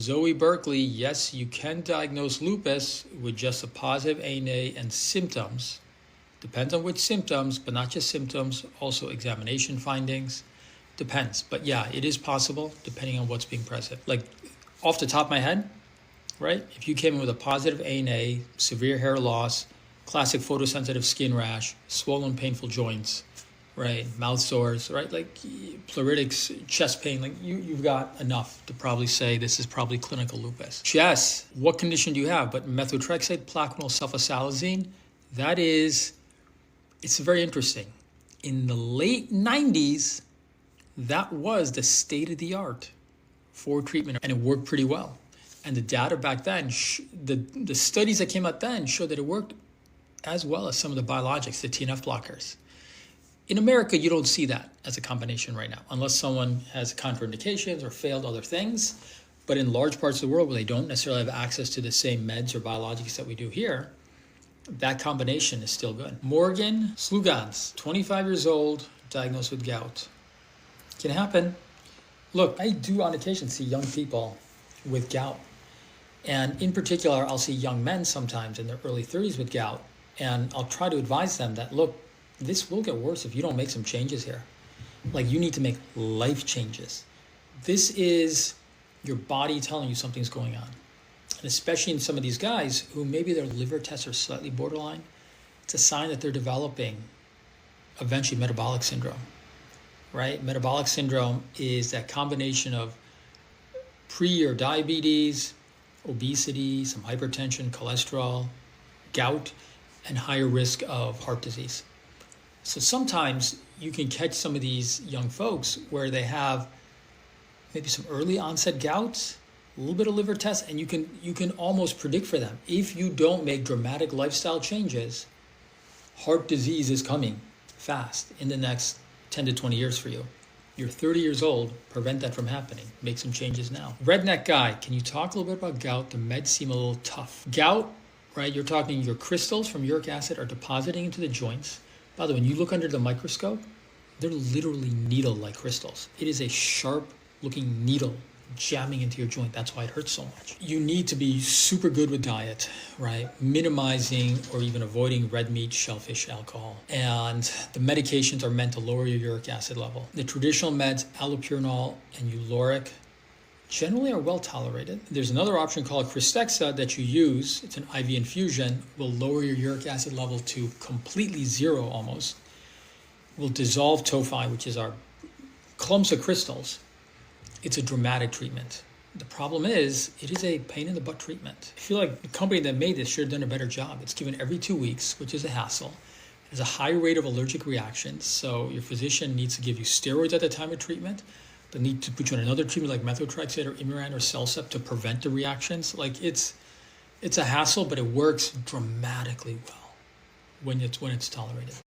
Zoe Berkeley, yes, you can diagnose lupus with just a positive ANA and symptoms. Depends on which symptoms, but not just symptoms, also examination findings. Depends. But yeah, it is possible depending on what's being present. Like off the top of my head, right? If you came in with a positive ANA, severe hair loss, classic photosensitive skin rash, swollen painful joints, right? Mouth sores, right? Like pleuritic chest pain, like you've got enough to probably say this is probably clinical lupus. Yes, what condition do you have? But methotrexate, Plaquenil, sulfasalazine, it's very interesting. In the late 90s, that was the state of the art for treatment, and it worked pretty well. And the data back then, the studies that came out then showed that it worked as well as some of the biologics, the TNF blockers. In America, you don't see that as a combination right now, unless someone has contraindications or failed other things. But in large parts of the world where they don't necessarily have access to the same meds or biologics that we do here, that combination is still good. Morgan Slugans, 25 years old, diagnosed with gout. Can happen. Look, I do on occasion see young people with gout. And in particular, I'll see young men sometimes in their early 30s with gout. And I'll try to advise them that, look, this will get worse if you don't make some changes here. Like, you need to make life changes. This is your body telling you something's going on. And especially in some of these guys who maybe their liver tests are slightly borderline, it's a sign that they're developing eventually metabolic syndrome, right? Metabolic syndrome is that combination of pre or diabetes, obesity, some hypertension, cholesterol, gout, and higher risk of heart disease. So sometimes you can catch some of these young folks where they have maybe some early onset gout, a little bit of liver tests, and you can almost predict for them. If you don't make dramatic lifestyle changes, heart disease is coming fast in the next 10 to 20 years for you. You're 30 years old, prevent that from happening. Make some changes now. Redneck guy, can you talk a little bit about gout? The meds seem a little tough. Gout, right, you're talking your crystals from uric acid are depositing into the joints. By the way, when you look under the microscope, they're literally needle-like crystals. It is a sharp-looking needle jamming into your joint. That's why it hurts so much. You need to be super good with diet, right? Minimizing or even avoiding red meat, shellfish, alcohol. And the medications are meant to lower your uric acid level. The traditional meds, allopurinol and Uloric, generally are well tolerated. There's another option called Krystexxa that you use. It's an IV infusion, will lower your uric acid level to completely zero almost. Will dissolve tophi, which is our clumps of crystals. It's a dramatic treatment. The problem is, it is a pain in the butt treatment. I feel like the company that made this should have done a better job. It's given every 2 weeks, which is a hassle. There's a high rate of allergic reactions, so your physician needs to give you steroids at the time of treatment. They need to put you on another treatment like methotrexate or Imuran or Cellcept to prevent the reactions. Like it's a hassle, but it works dramatically well when it's tolerated.